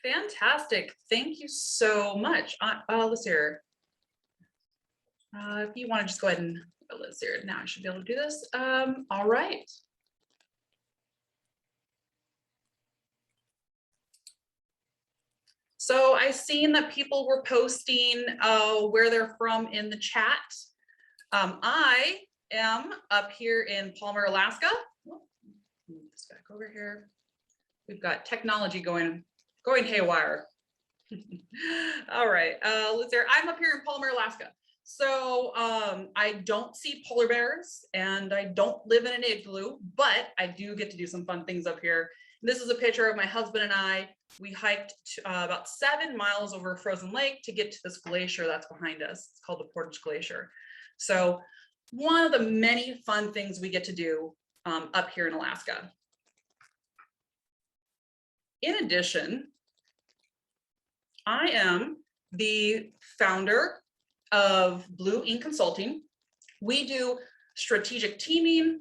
Fantastic. Thank you so much. Let's see here. If you want to just go ahead and let's see here. Now I should be able to do this. All right. So I seen that people were posting where they're from in the chat. I am up here in Palmer, Alaska. Oh, move this back over here. We've got technology going haywire. All right, let's see. I'm up here in Palmer, Alaska. So I don't see polar bears and I don't live in an igloo, but I do get to do some fun things up here. This is a picture of my husband and I. We hiked about 7 miles over a frozen lake to get to this glacier that's behind us. It's called the Portage Glacier. So one of the many fun things we get to do up here in Alaska. In addition, I am the founder of Blue Ink Consulting. We do strategic teaming,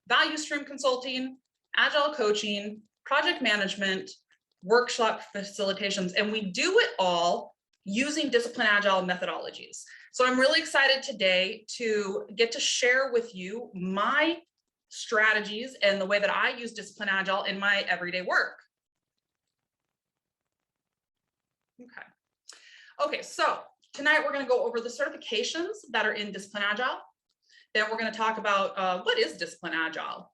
value stream consulting, agile coaching, project management, workshop facilitations, and we do it all using discipline agile methodologies. So I'm really excited today to get to share with you my strategies and the way that I use discipline agile in my everyday work. Okay, so tonight we're going to go over the certifications that are in discipline agile. Then we're going to talk about what is discipline agile.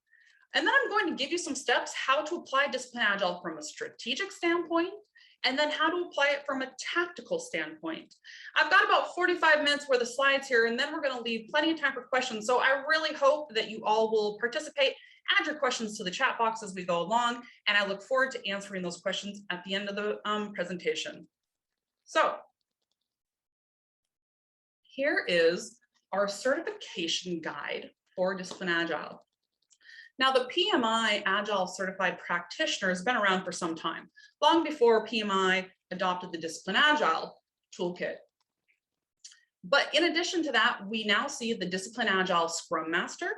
And then I'm going to give you some steps how to apply discipline agile from a strategic standpoint, and then how to apply it from a tactical standpoint. I've got about 45 minutes worth of slides here, and then we're going to leave plenty of time for questions. So I really hope that you all will participate, add your questions to the chat box as we go along, and I look forward to answering those questions at the end of the presentation. So here is our certification guide for discipline agile. Now, the PMI Agile Certified Practitioner has been around for some time, long before PMI adopted the Discipline Agile toolkit. But in addition to that, we now see the Discipline Agile Scrum Master,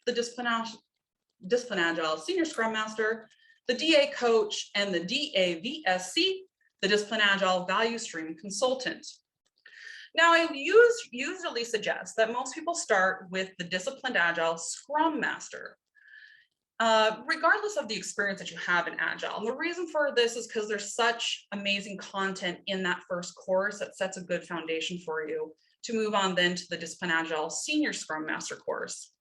the Discipline Agile Senior Scrum Master, the DA Coach, and the DAVSC, the Discipline Agile Value Stream Consultant. Now, I usually suggest that most people start with the Disciplined Agile Scrum Master, regardless of the experience that you have in Agile. And the reason for this is because there's such amazing content in that first course that sets a good foundation for you to move on then to the Discipline Agile Senior Scrum Master course.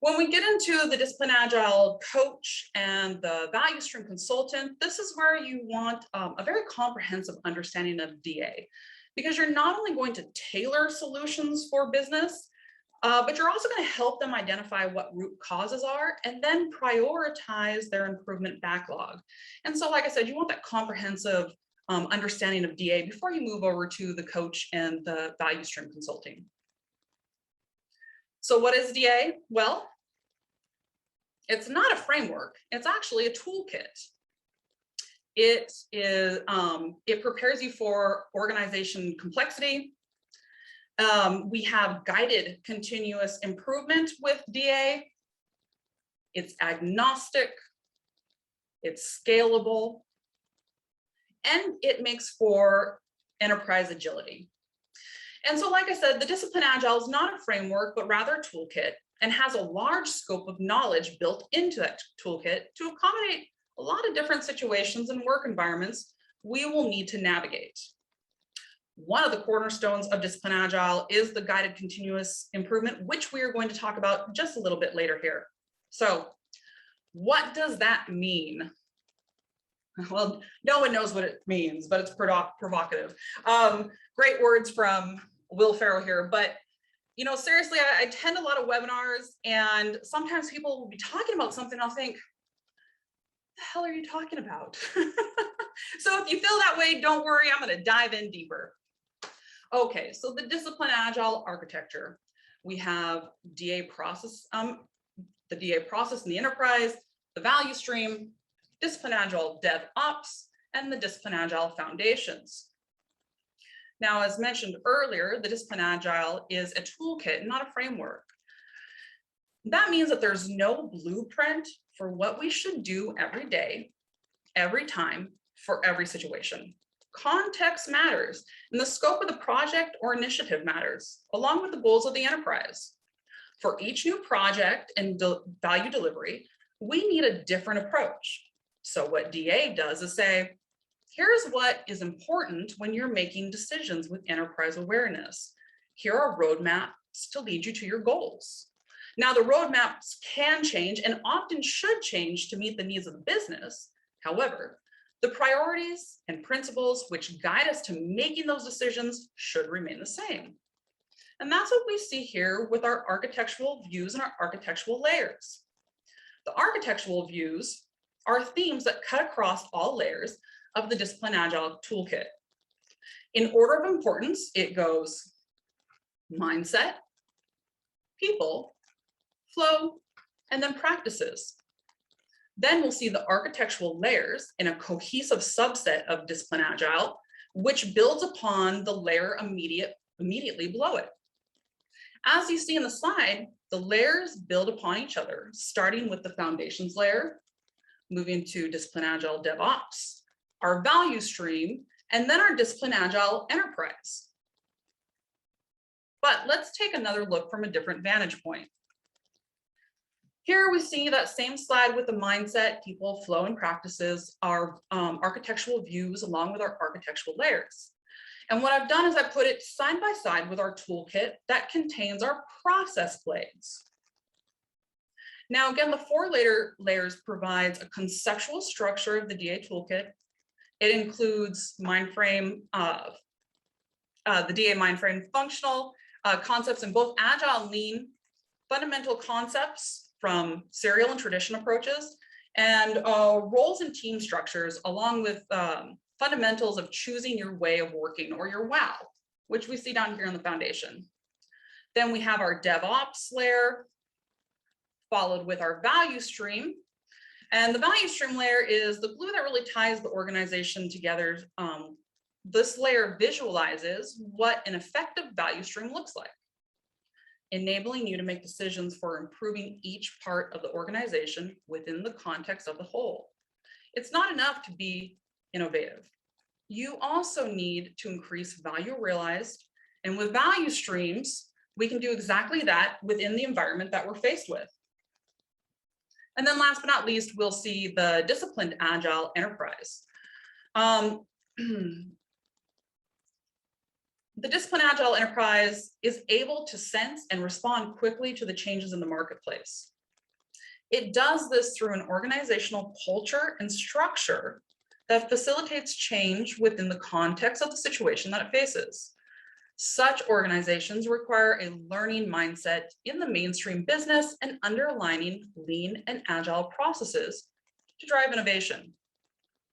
When we get into the Discipline Agile Coach and the Value Stream Consultant, this is where you want a very comprehensive understanding of DA, because you're not only going to tailor solutions for business, but you're also going to help them identify what root causes are and then prioritize their improvement backlog. And so, like I said, you want that comprehensive understanding of DA before you move over to the coach and the value stream consulting. So what is DA? Well, it's not a framework. It's actually a toolkit. It is, it prepares you for organization complexity. We have guided continuous improvement with DA. It's agnostic, it's scalable, and it makes for enterprise agility. And so, like I said, the Discipline Agile is not a framework, but rather a toolkit, and has a large scope of knowledge built into that toolkit to accommodate a lot of different situations and work environments we will need to navigate. One of the cornerstones of Discipline Agile is the guided continuous improvement, which we are going to talk about just a little bit later here. So what does that mean? Well, no one knows what it means, but it's provocative. Great words from Will Ferrell here, but you know, seriously, I attend a lot of webinars, and sometimes people will be talking about something, I'll think, the hell are you talking about? So if you feel that way, don't worry, I'm going to dive in deeper. Okay, so the Discipline Agile architecture. We have DA process, the DA process in the enterprise, the value stream, Discipline Agile DevOps, and the Discipline Agile foundations. Now, as mentioned earlier, the Discipline Agile is a toolkit, not a framework. That means that there's no blueprint for what we should do every day, every time for every situation. Context matters, and the scope of the project or initiative matters, along with the goals of the enterprise. For each new project and value delivery, we need a different approach. So what DA does is say, here's what is important when you're making decisions with enterprise awareness. Here are roadmaps to lead you to your goals. Now, the roadmaps can change and often should change to meet the needs of the business. However, the priorities and principles which guide us to making those decisions should remain the same. And that's what we see here with our architectural views and our architectural layers. The architectural views are themes that cut across all layers of the Discipline Agile toolkit. In order of importance, it goes mindset, people, flow, and then practices. Then we'll see the architectural layers in a cohesive subset of Discipline Agile, which builds upon the layer immediately below it. As you see in the slide, the layers build upon each other, starting with the foundations layer, moving to Discipline Agile DevOps, our value stream, and then our Discipline Agile enterprise. But let's take another look from a different vantage point. Here we see that same slide with the mindset, people, flow, and practices, our architectural views along with our architectural layers. And what I've done is I put it side by side with our toolkit that contains our process blades. Now, again, the four layers provides a conceptual structure of the DA toolkit. It includes mindframe, the DA mindframe functional concepts in both Agile and Lean, fundamental concepts from serial and tradition approaches, and roles and team structures, along with fundamentals of choosing your way of working, or your WOW, which we see down here in the foundation. Then we have our DevOps layer, followed with our value stream. And the value stream layer is the glue that really ties the organization together. This layer visualizes what an effective value stream looks like, enabling you to make decisions for improving each part of the organization within the context of the whole. It's not enough to be innovative. You also need to increase value realized. And with value streams, we can do exactly that within the environment that we're faced with. And then last but not least, we'll see the Disciplined Agile enterprise. The Disciplined Agile enterprise is able to sense and respond quickly to the changes in the marketplace. It does this through an organizational culture and structure that facilitates change within the context of the situation that it faces. Such organizations require a learning mindset in the mainstream business and underlining lean and agile processes to drive innovation.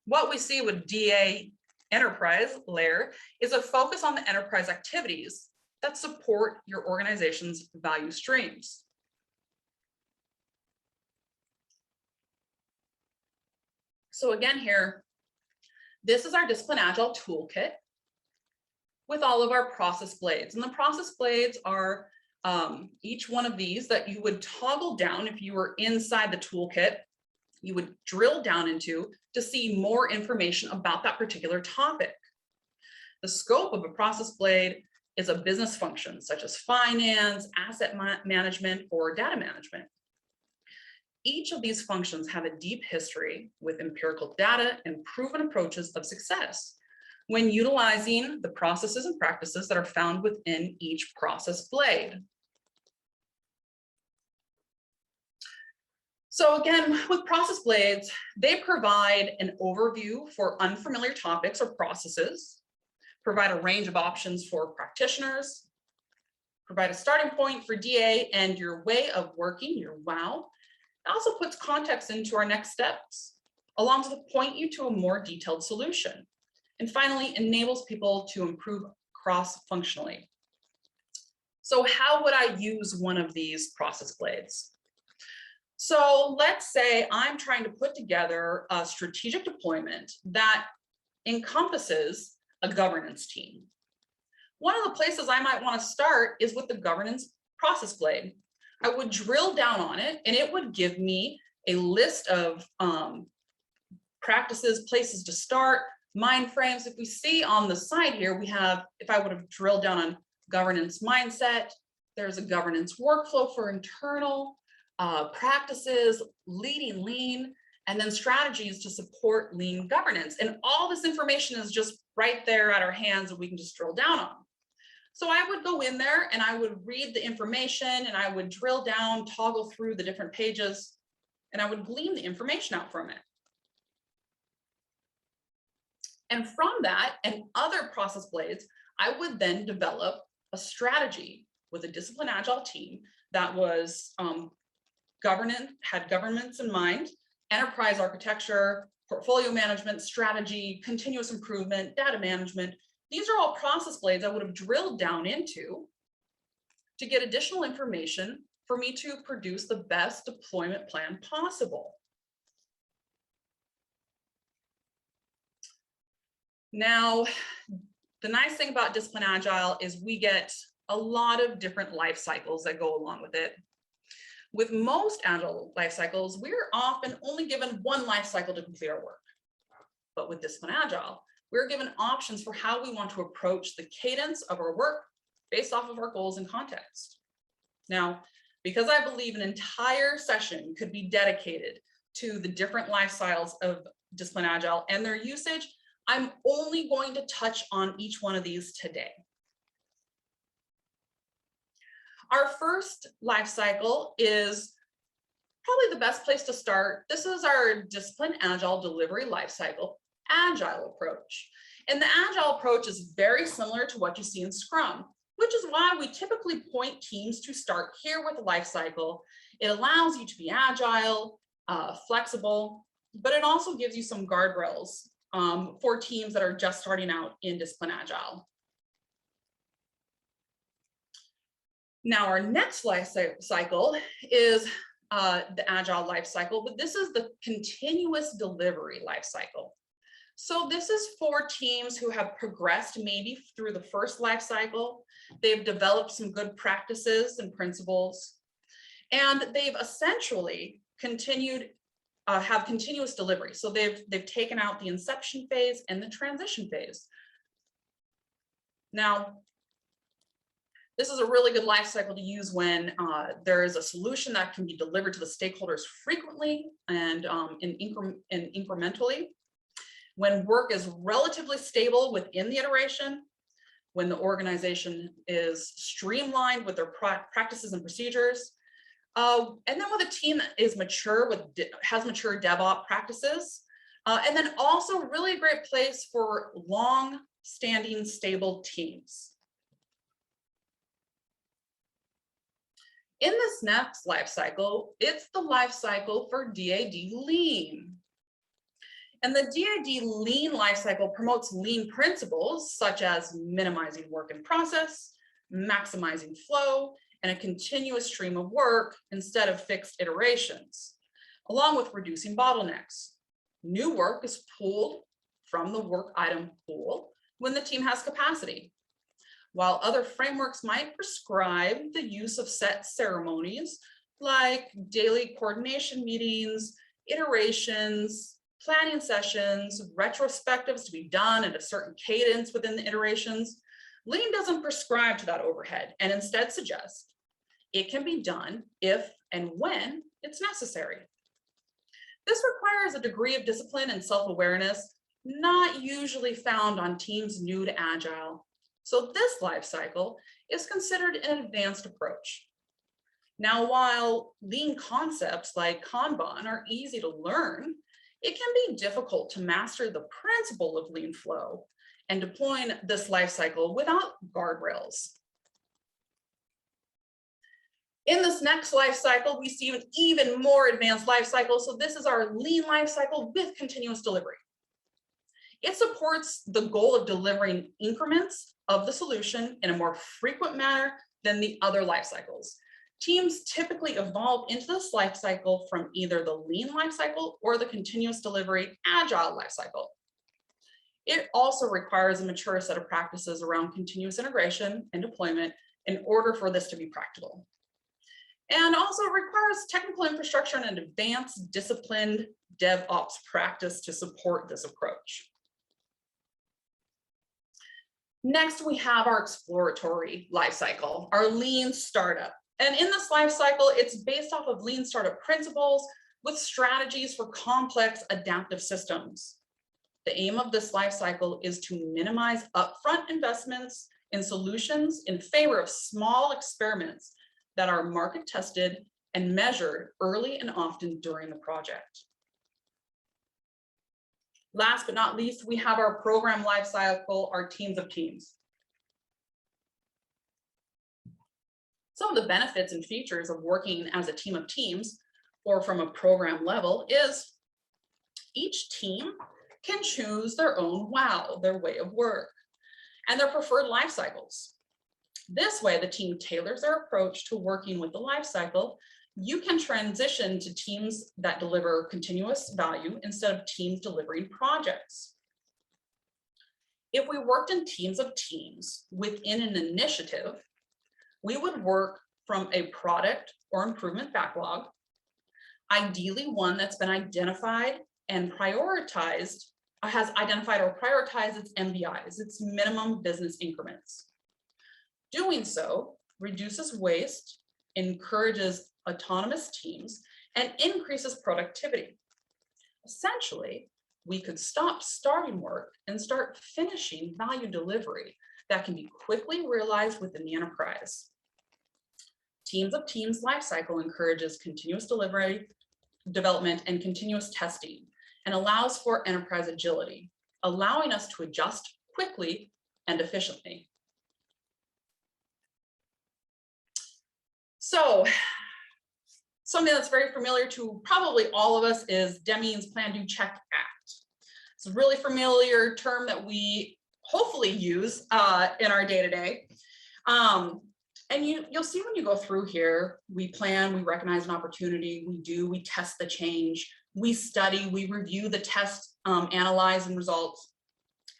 What we see with DA enterprise layer is a focus on the enterprise activities that support your organization's value streams. So again here, this is our Discipline Agile toolkit with all of our process blades. And the process blades are each one of these that you would toggle down if you were inside the toolkit. You would drill down into to see more information about that particular topic. The scope of a process blade is a business function such as finance, asset management, or data management. Each of these functions have a deep history with empirical data and proven approaches of success when utilizing the processes and practices that are found within each process blade. So again, with process blades, they provide an overview for unfamiliar topics or processes, provide a range of options for practitioners, provide a starting point for DA and your way of working, your WOW. It also puts context into our next steps, along to point you to a more detailed solution. And finally, enables people to improve cross-functionally. So how would I use one of these process blades? So let's say I'm trying to put together a strategic deployment that encompasses a governance team. One of the places I might want to start is with the governance process blade. I would drill down on it and it would give me a list of practices, places to start, mind frames. If we see on the side here, we have, if I would have drilled down on governance mindset, there's a governance workflow for internal practices, leading lean, and then strategies to support lean governance. And all this information is just right there at our hands that we can just drill down on. So I would go in there and I would read the information and I would drill down, toggle through the different pages, and I would glean the information out from it. And from that and other process blades, I would then develop a strategy with a discipline agile team that was had governance in mind, enterprise architecture, portfolio management, strategy, continuous improvement, data management. These are all process blades I would have drilled down into to get additional information for me to produce the best deployment plan possible. Now, the nice thing about Discipline Agile is we get a lot of different life cycles that go along with it. With most Agile life cycles, we're often only given one life cycle to complete our work. But with Discipline Agile, we're given options for how we want to approach the cadence of our work based off of our goals and context. Now, because I believe an entire session could be dedicated to the different life cycles of Discipline Agile and their usage, I'm only going to touch on each one of these today. Our first life cycle is probably the best place to start. This is our Discipline Agile delivery life cycle, Agile approach. And the Agile approach is very similar to what you see in Scrum, which is why we typically point teams to start here with the life cycle. It allows you to be agile, flexible, but it also gives you some guardrails for teams that are just starting out in Discipline Agile. Now, our next life cycle is the Agile life cycle, but this is the continuous delivery life cycle. So this is for teams who have progressed maybe through the first life cycle. They've developed some good practices and principles, and they've essentially continued have continuous delivery. So they've taken out the inception phase and the transition phase. Now, this is a really good life cycle to use when there is a solution that can be delivered to the stakeholders frequently and incrementally, when work is relatively stable within the iteration, when the organization is streamlined with their practices and procedures, and then with a team that is mature, has mature DevOps practices, and then also really a great place for long-standing stable teams. In this next life cycle, it's the life cycle for DAD Lean. And the DAD Lean life cycle promotes lean principles such as minimizing work in process, maximizing flow, and a continuous stream of work instead of fixed iterations, along with reducing bottlenecks. New work is pulled from the work item pool when the team has capacity. While other frameworks might prescribe the use of set ceremonies like daily coordination meetings, iterations, planning sessions, retrospectives to be done at a certain cadence within the iterations, Lean doesn't prescribe to that overhead and instead suggests it can be done if and when it's necessary. This requires a degree of discipline and self-awareness not usually found on teams new to Agile. So this life cycle is considered an advanced approach. Now, while lean concepts like Kanban are easy to learn, it can be difficult to master the principle of lean flow and deploying this life cycle without guardrails. In this next life cycle, we see an even more advanced life cycle. So this is our lean life cycle with continuous delivery. It supports the goal of delivering increments of the solution in a more frequent manner than the other life cycles. Teams typically evolve into this life cycle from either the lean life cycle or the continuous delivery Agile life cycle. It also requires a mature set of practices around continuous integration and deployment in order for this to be practical. and also requires technical infrastructure and an advanced disciplined DevOps practice to support this approach. Next, we have our exploratory lifecycle, our lean startup. And in this lifecycle, it's based off of lean startup principles with strategies for complex adaptive systems. The aim of this lifecycle is to minimize upfront investments in solutions in favor of small experiments that are market tested and measured early and often during the project. Last but not least, we have our program lifecycle, our teams of teams. Some of the benefits and features of working as a team of teams or from a program level is each team can choose their own wow, their way of work, and their preferred life cycles. This way, the team tailors their approach to working with the life cycle. You can transition to teams that deliver continuous value instead of teams delivering projects. If we worked in teams of teams within an initiative, we would work from a product or improvement backlog, ideally one that's been identified and prioritized, has identified or prioritized its MBIs, its minimum business increments. Doing so reduces waste, encourages autonomous teams, and increases productivity. Essentially, we could stop starting work and start finishing value delivery that can be quickly realized within the enterprise. Teams of teams lifecycle encourages continuous delivery, development, and continuous testing, and allows for enterprise agility, allowing us to adjust quickly and efficiently. So, something that's very familiar to probably all of us is Deming's Plan, Do, Check, Act. It's a really familiar term that we hopefully use in our day-to-day. And you'll see when you go through here, we plan, we recognize an opportunity, we test the change, we study, we review the test, analyze and results,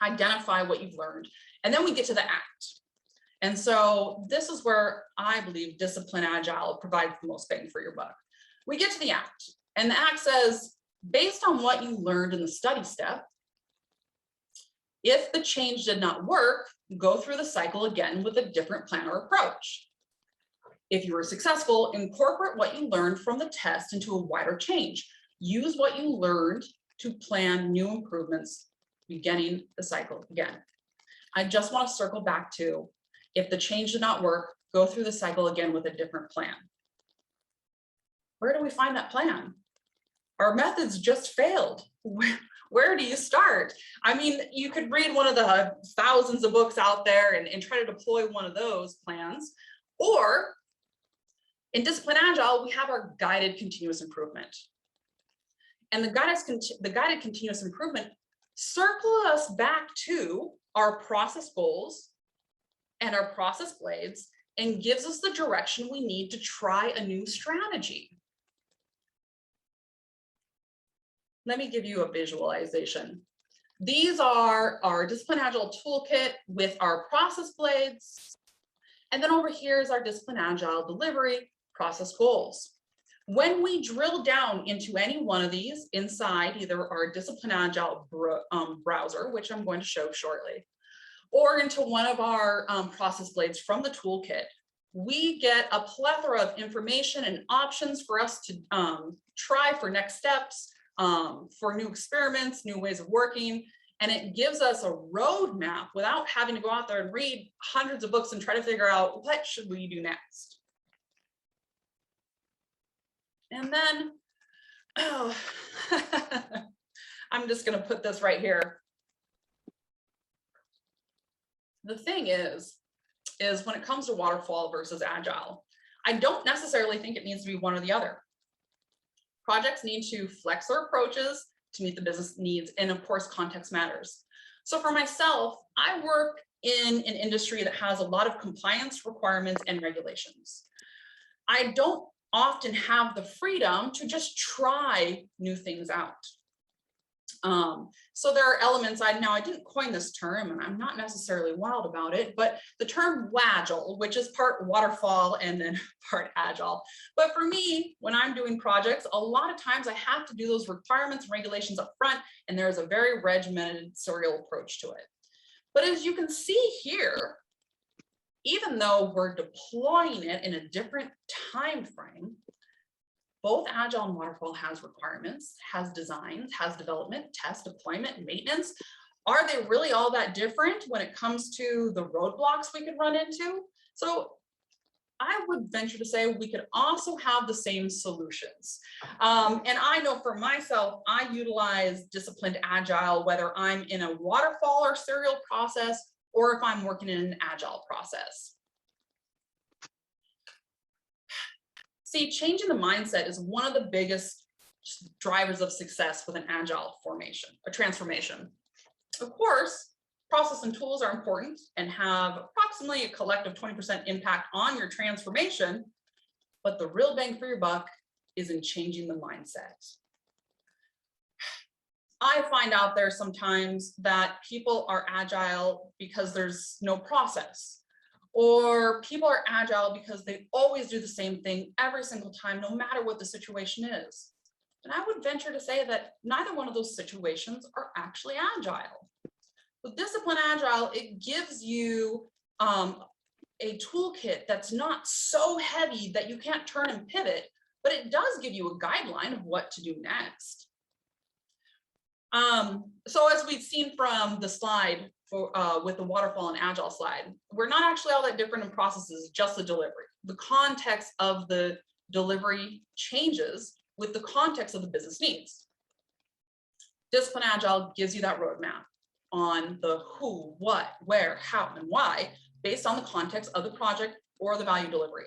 identify what you've learned, and then we get to the act. And so this is where I believe Discipline Agile provides the most bang for your buck. We get to the act, and the act says, based on what you learned in the study step, if the change did not work, go through the cycle again with a different plan or approach. If you were successful, incorporate what you learned from the test into a wider change. Use what you learned to plan new improvements, beginning the cycle again. I just want to circle back to, if the change did not work, go through the cycle again with a different plan. Where do we find that plan? Our methods just failed. Where do you start? I mean, you could read one of the thousands of books out there and try to deploy one of those plans. Or in Discipline Agile, we have our guided continuous improvement. And the guided continuous improvement circle us back to our process goals and our process blades and gives us the direction we need to try a new strategy. Let me give you a visualization. These are our Discipline Agile toolkit with our process blades. And then over here is our Discipline Agile delivery process goals. When we drill down into any one of these inside either our Discipline Agile browser, which I'm going to show shortly, or into one of our process blades from the toolkit, we get a plethora of information and options for us to try for next steps, for new experiments, new ways of working, and it gives us a roadmap without having to go out there and read hundreds of books and try to figure out what should we do next. And then, oh, I'm just going to put this right here. The thing is when it comes to waterfall versus agile, I don't necessarily think it needs to be one or the other. Projects need to flex their approaches to meet the business needs, and of course, context matters. So for myself, I work in an industry that has a lot of compliance requirements and regulations. I don't often have the freedom to just try new things out. So there are elements, I didn't coin this term and I'm not necessarily wild about it, but the term WAGILE, which is part waterfall and then part agile. But for me, when I'm doing projects, a lot of times I have to do those requirements and regulations up front, and there's a very regimented serial approach to it. But as you can see here, even though we're deploying it in a different time frame, both Agile and Waterfall has requirements, has designs, has development, test, deployment, maintenance. Are they really all that different when it comes to the roadblocks we could run into? So I would venture to say we could also have the same solutions. And I know for myself, I utilize disciplined Agile, whether I'm in a waterfall or serial process, or if I'm working in an Agile process. See, changing the mindset is one of the biggest drivers of success with an Agile transformation. Of course, process and tools are important and have approximately a collective 20% impact on your transformation, but the real bang for your buck is in changing the mindset. I find out there sometimes that people are Agile because there's no process, or people are Agile because they always do the same thing every single time, no matter what the situation is. And I would venture to say that neither one of those situations are actually Agile. With Discipline Agile, it gives you a toolkit that's not so heavy that you can't turn and pivot, but it does give you a guideline of what to do next. So as we've seen from the slide with the waterfall and Agile slide, we're not actually all that different in processes, just the delivery. The context of the delivery changes with the context of the business needs. Discipline Agile gives you that roadmap on the who, what, where, how, and why, based on the context of the project or the value delivery.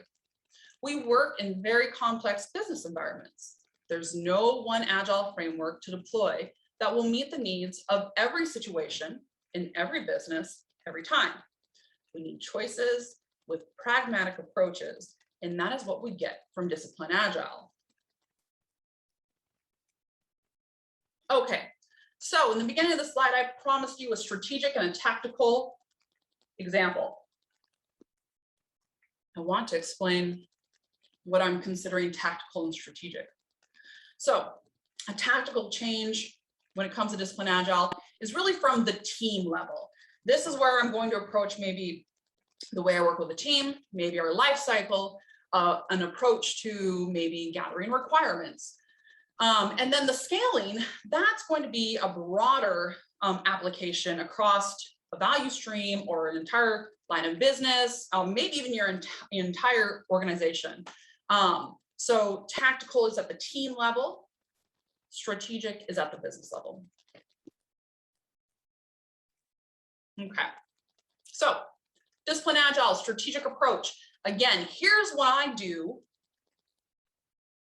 We work in very complex business environments. There's no one Agile framework to deploy that will meet the needs of every situation in every business every time. We need choices with pragmatic approaches, and that is what we get from Discipline Agile. Okay, so in the beginning of the slide, I promised you a strategic and a tactical example. I want to explain what I'm considering tactical and strategic. So a tactical change when it comes to Discipline Agile is really from the team level. This is where I'm going to approach maybe the way I work with a team, maybe our life cycle, an approach to maybe gathering requirements. And then the scaling, that's going to be a broader application across a value stream or an entire line of business, maybe even your entire organization. So tactical is at the team level. Strategic is at the business level. Okay, so Discipline Agile, strategic approach. Again, here's what I do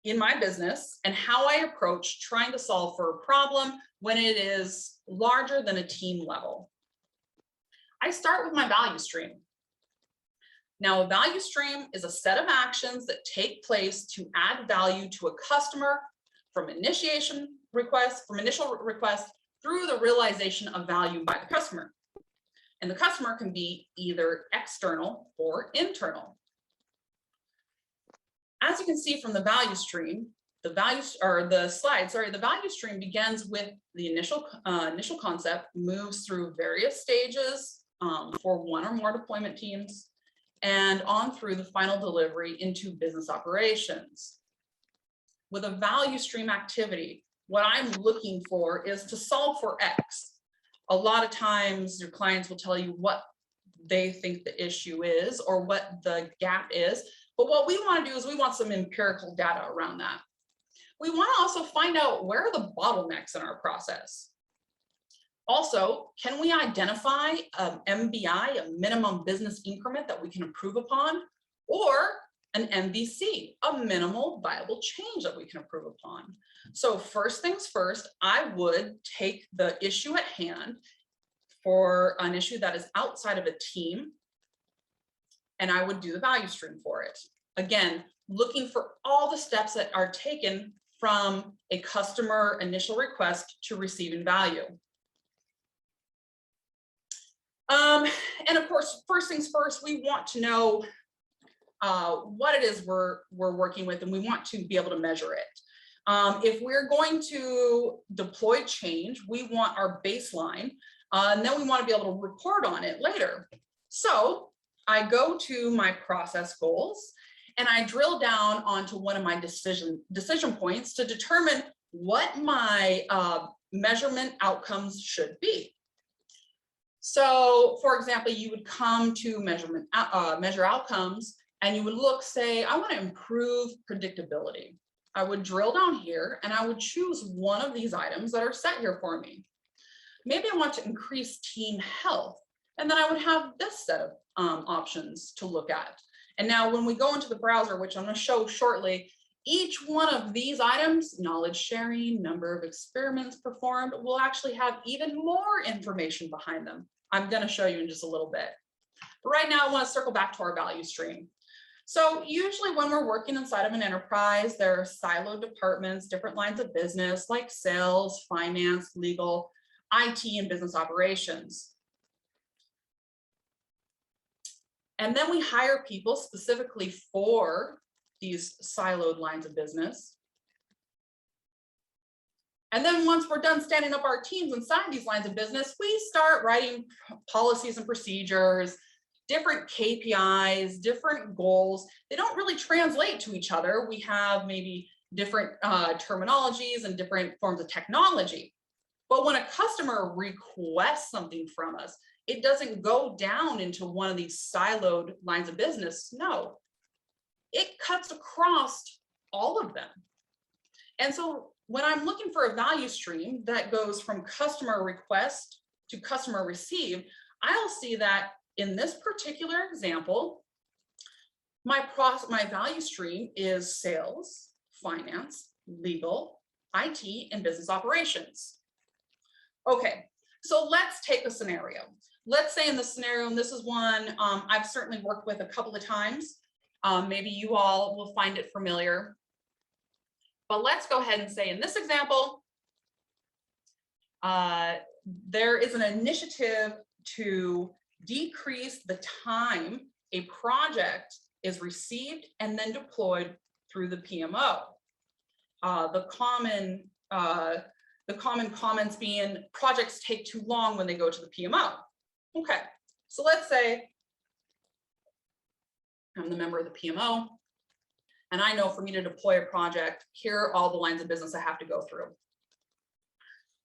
in my business and how I approach trying to solve for a problem when it is larger than a team level. I start with my value stream. Now, a value stream is a set of actions that take place to add value to a customer from initial request through the realization of value by the customer. And the customer can be either external or internal. As you can see from the value stream, the value stream begins with the initial concept, moves through various stages for one or more deployment teams, and on through the final delivery into business operations. With a value stream activity, what I'm looking for is to solve for X. A lot of times your clients will tell you what they think the issue is or what the gap is. But what we want to do is we want some empirical data around that. We want to also find out where are the bottlenecks in our process. Also, can we identify an MBI, a minimum business increment that we can improve upon, or an MVC, a minimal viable change that we can improve upon? So first things first, I would take the issue at hand for an issue that is outside of a team, and I would do the value stream for it. Again, looking for all the steps that are taken from a customer initial request to receiving value. And of course, first things first, we want to know what it is we're working with, and we want to be able to measure it. If we're going to deploy change, we want our baseline, and then we want to be able to report on it later. So I go to my process goals, and I drill down onto one of my decision points to determine what my measurement outcomes should be. So, for example, you would come to measure outcomes, and you would look, say, I want to improve predictability. I would drill down here, and I would choose one of these items that are set here for me. Maybe I want to increase team health, and then I would have this set of options to look at. And now when we go into the browser, which I'm going to show shortly, each one of these items, knowledge sharing, number of experiments performed, will actually have even more information behind them. I'm going to show you in just a little bit. But right now, I want to circle back to our value stream. So usually when we're working inside of an enterprise, there are siloed departments, different lines of business like sales, finance, legal, IT, and business operations. And then we hire people specifically for these siloed lines of business. And then once we're done standing up our teams inside these lines of business, we start writing policies and procedures, different KPIs, different goals. They don't really translate to each other. We have maybe different terminologies and different forms of technology. But when a customer requests something from us, it doesn't go down into one of these siloed lines of business. No, it cuts across all of them. And so when I'm looking for a value stream that goes from customer request to customer receive, I'll see that in this particular example, my value stream is sales, finance, legal, IT, and business operations. Okay, so let's take a scenario. Let's say in this scenario, and this is one I've certainly worked with a couple of times. Maybe you all will find it familiar. But let's go ahead and say in this example, there is an initiative to decrease the time a project is received and then deployed through the PMO. The common comments being projects take too long when they go to the PMO. Okay, so let's say I'm the member of the PMO, and I know for me to deploy a project, here are all the lines of business I have to go through.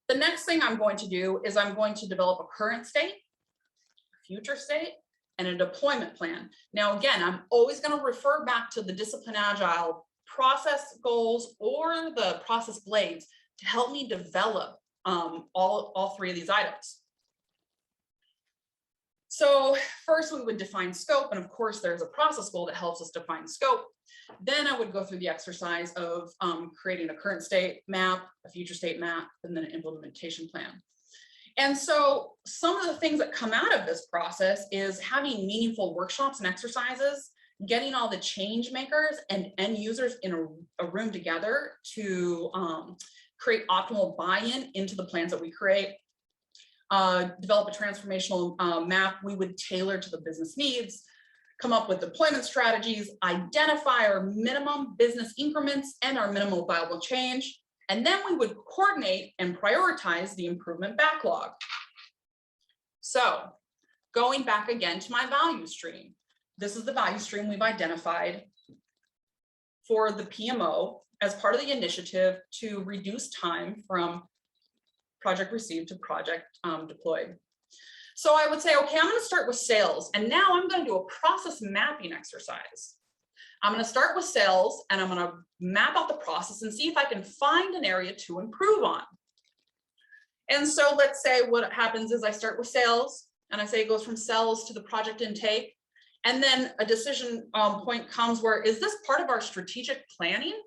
The next thing I'm going to do is I'm going to develop a current state, a future state, and a deployment plan. Now, again, I'm always going to refer back to the Discipline Agile process goals or the process blades to help me develop all three of these items. So first we would define scope, and of course there's a process goal that helps us define scope. Then I would go through the exercise of creating a current state map, a future state map, and then an implementation plan. And so some of the things that come out of this process is having meaningful workshops and exercises, getting all the change makers and end users in a room together to create optimal buy-in into the plans that we create. Develop a transformational map we would tailor to the business needs, come up with deployment strategies, identify our minimum business increments and our minimal viable change, and then we would coordinate and prioritize the improvement backlog. So going back again to my value stream, this is the value stream we've identified for the PMO as part of the initiative to reduce time from project received to project deployed. So I would say, okay, I'm going to start with sales, and now I'm going to do a process mapping exercise. I'm going to start with sales, and I'm going to map out the process and see if I can find an area to improve on. And so let's say what happens is I start with sales, and I say it goes from sales to the project intake, and then a decision point comes where, is this part of our strategic planning?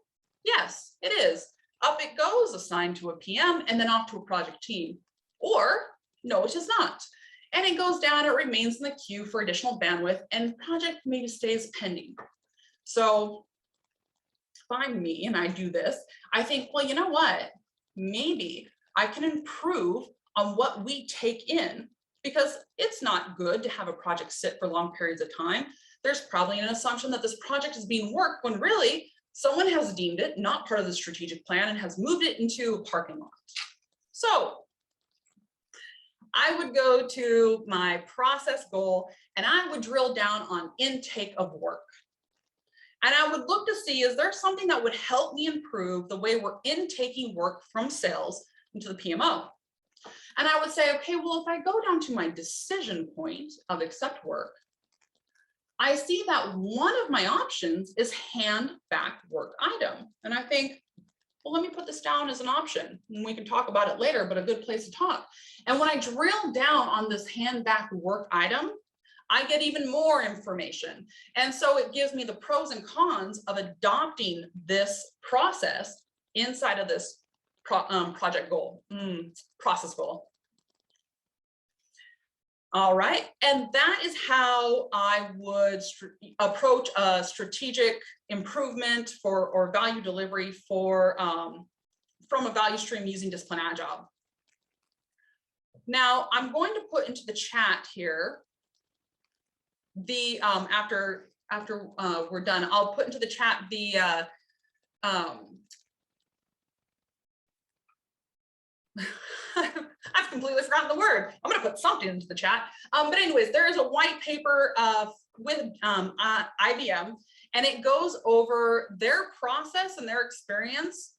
Yes, it is. Up it goes, assigned to a PM, and then off to a project team. Or, no, it is not. And it goes down, it remains in the queue for additional bandwidth, and the project maybe stays pending. So I'm me and I do this, I think, well, you know what? Maybe I can improve on what we take in, because it's not good to have a project sit for long periods of time. There's probably an assumption that this project is being worked when really someone has deemed it not part of the strategic plan and has moved it into a parking lot. So I would go to my process goal and I would drill down on intake of work. And I would look to see, is there something that would help me improve the way we're intaking work from sales into the PMO? And I would say, okay, well, if I go down to my decision point of accept work, I see that one of my options is hand back work item. And I think, well, let me put this down as an option and we can talk about it later, but a good place to talk. And when I drill down on this hand back work item, I get even more information. And so it gives me the pros and cons of adopting this process inside of this project goal, process goal. All right, and that is how I would approach a strategic improvement for or value delivery for from a value stream using Discipline Agile. Now I'm going to put into the chat here the after we're done, I'll put into the chat the I've completely forgotten the word. I'm going to put something into the chat. But anyways, there is a white paper with IBM, and it goes over their process and their experience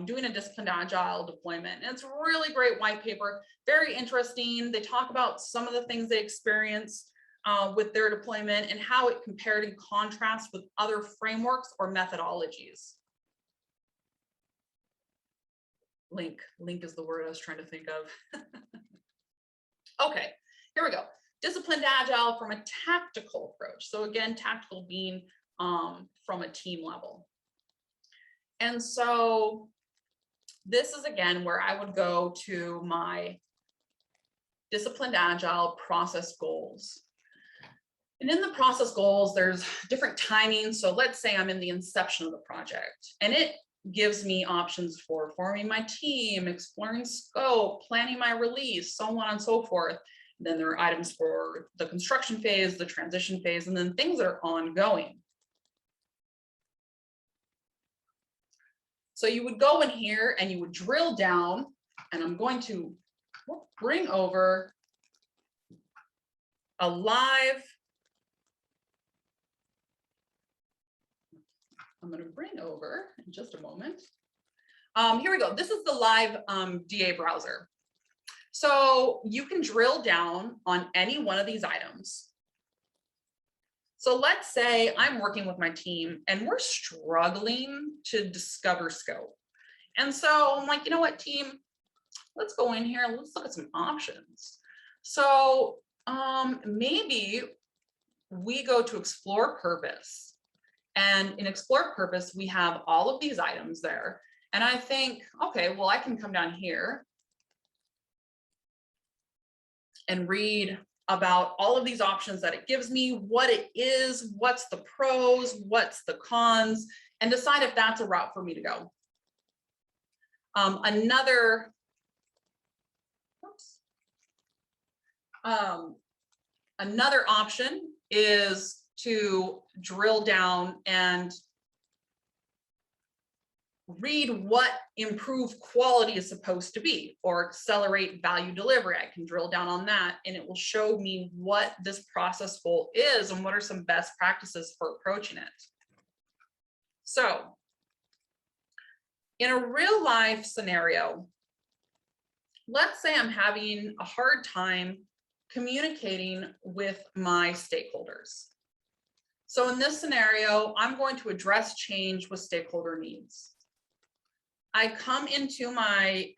doing a disciplined agile deployment. And it's a really great white paper, very interesting. They talk about some of the things they experience with their deployment and how it compared and contrasts with other frameworks or methodologies. Link is the word I was trying to think of. Okay, here we go. Disciplined agile from a tactical approach. So again, tactical being from a team level. And so this is again where I would go to my disciplined agile process goals. And in the process goals, there's different timings. So let's say I'm in the inception of the project, and it gives me options for forming my team, exploring scope, planning my release, so on and so forth. Then there are items for the construction phase, the transition phase, and then things that are ongoing. So you would go in here and you would drill down, and I'm going to bring over a live, I'm going to bring over in just a moment. Here we go. This is the live DA browser. So you can drill down on any one of these items. So let's say I'm working with my team and we're struggling to discover scope. And so I'm like, you know what, team, let's go in here and let's look at some options. So maybe we go to explore purpose. And in Explore Purpose, we have all of these items there. And I think, okay, well, I can come down here and read about all of these options that it gives me, what it is, what's the pros, what's the cons, and decide if that's a route for me to go. Another option is to drill down and read what improved quality is supposed to be, or accelerate value delivery. I can drill down on that and it will show me what this process goal is and what are some best practices for approaching it. So in a real life scenario, let's say I'm having a hard time communicating with my stakeholders. So in this scenario, I'm going to address change with stakeholder needs. I come into my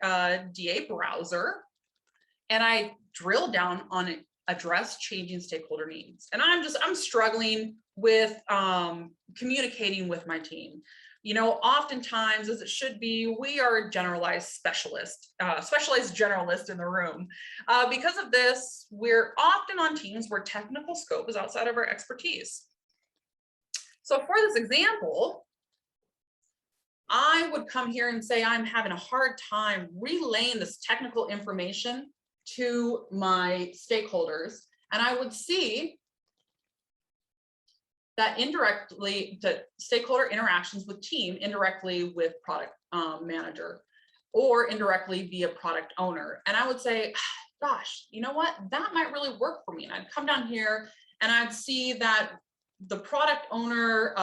DA browser and I drill down on address changing stakeholder needs. And I'm struggling with communicating with my team. You know, oftentimes, as it should be, we are a generalized specialist, specialized generalist in the room. Because of this, we're often on teams where technical scope is outside of our expertise. So for this example, I would come here and say, I'm having a hard time relaying this technical information to my stakeholders. And I would see that indirectly, the stakeholder interactions with team, indirectly with product manager, or indirectly via product owner. And I would say, gosh, you know what? That might really work for me. And I'd come down here and I'd see that the product owner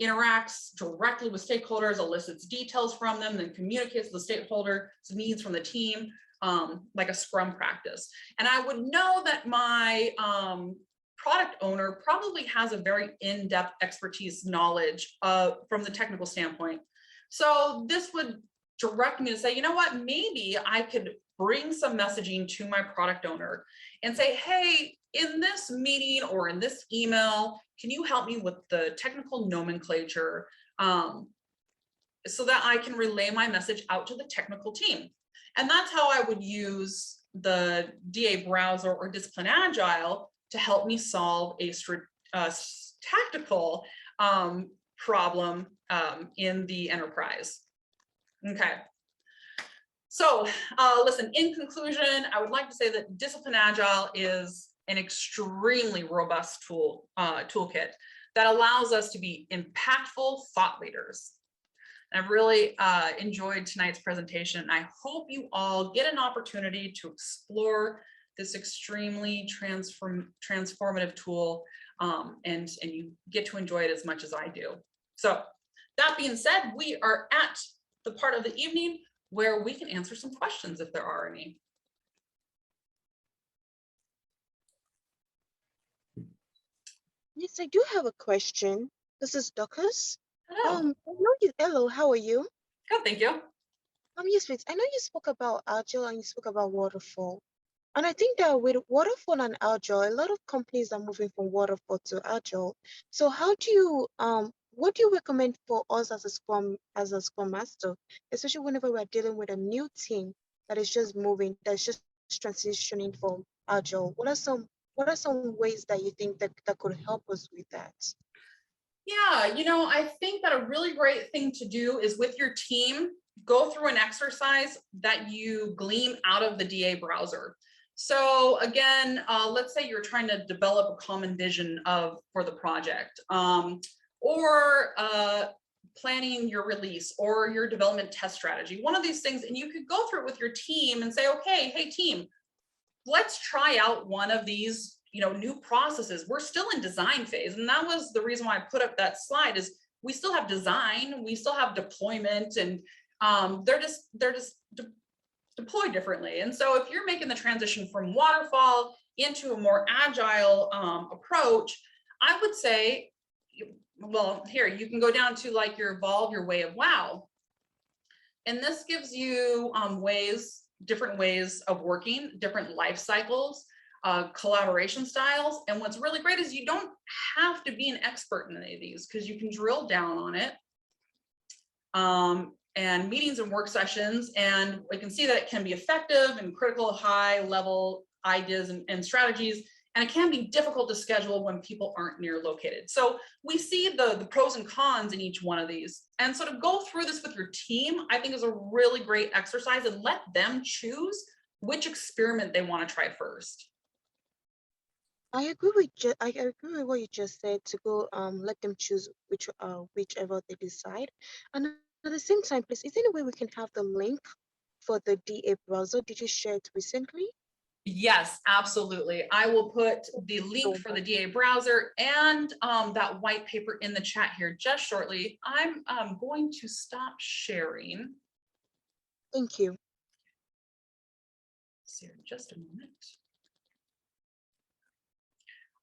interacts directly with stakeholders, elicits details from them, then communicates the stakeholder's needs from the team, like a Scrum practice. And I would know that my product owner probably has a very in-depth expertise knowledge from the technical standpoint. So this would direct me to say, you know what, maybe I could bring some messaging to my product owner and say, hey, in this meeting or in this email, can you help me with the technical nomenclature so that I can relay my message out to the technical team? And that's how I would use the DA browser or Discipline Agile to help me solve a tactical problem in the enterprise. Okay. So listen, in conclusion, I would like to say that Discipline Agile is an extremely robust toolkit that allows us to be impactful thought leaders. I've really enjoyed tonight's presentation. I hope you all get an opportunity to explore this extremely transformative tool and you get to enjoy it as much as I do. So that being said, we are at the part of the evening where we can answer some questions if there are any. Yes, I do have a question. This is Dorcas. Hello. Hello, how are you? Good, thank you. Yes, please. I know you spoke about Agile and you spoke about waterfall. And I think that with waterfall and Agile, a lot of companies are moving from waterfall to Agile. So how do you what do you recommend for us as a Scrum Master, especially whenever we're dealing with a new team that is just moving, that's just transitioning from Agile? What are some ways that you think that could help us with that? Yeah, you know, I think that a really great thing to do is with your team, go through an exercise that you glean out of the DA browser. So again, let's say you're trying to develop a common vision for the project, or planning your release or your development test strategy, one of these things, and you could go through it with your team and say, okay, hey team, let's try out one of these, you know, new processes. We're still in design phase, and that was the reason why I put up that slide. Is we still have design, we still have deployment, and they're just deployed differently. And so if you're making the transition from waterfall into a more agile approach, I would say, well, here you can go down to like your evolve your way of wow, and this gives you different ways of working, different life cycles, collaboration styles. And what's really great is you don't have to be an expert in any of these because you can drill down on it. And meetings and work sessions, and we can see that it can be effective and critical high level ideas and strategies, and it can be difficult to schedule when people aren't near located. So we see the pros and cons in each one of these, and so to go through this with your team, I think is a really great exercise, and let them choose which experiment they want to try first. I agree with what you just said, to go let them choose whichever they decide. And at the same time, please, is there any way we can have the link for the DA browser? Did you share it recently? Yes, absolutely. I will put the link for the DA browser and that white paper in the chat here just shortly. I'm going to stop sharing. Thank you. See, just a moment.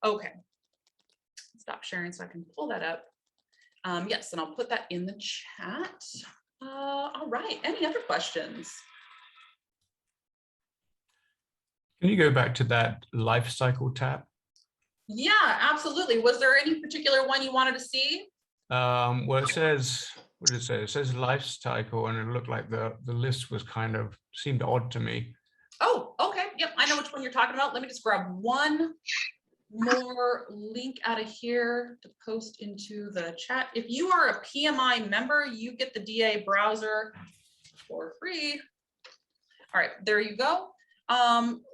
Okay, stop sharing so I can pull that up. Yes, and I'll put that in the chat. All right, any other questions? Can you go back to that Lifecycle tab? Yeah, absolutely. Was there any particular one you wanted to see? Well, it says, what did it say? It says Lifecycle, and it looked like the list was kind of, seemed odd to me. Oh, okay. Yep, I know which one you're talking about. Let me just grab one more link out of here to post into the chat. If you are a PMI member, you get the DA browser for free. All right, there you go.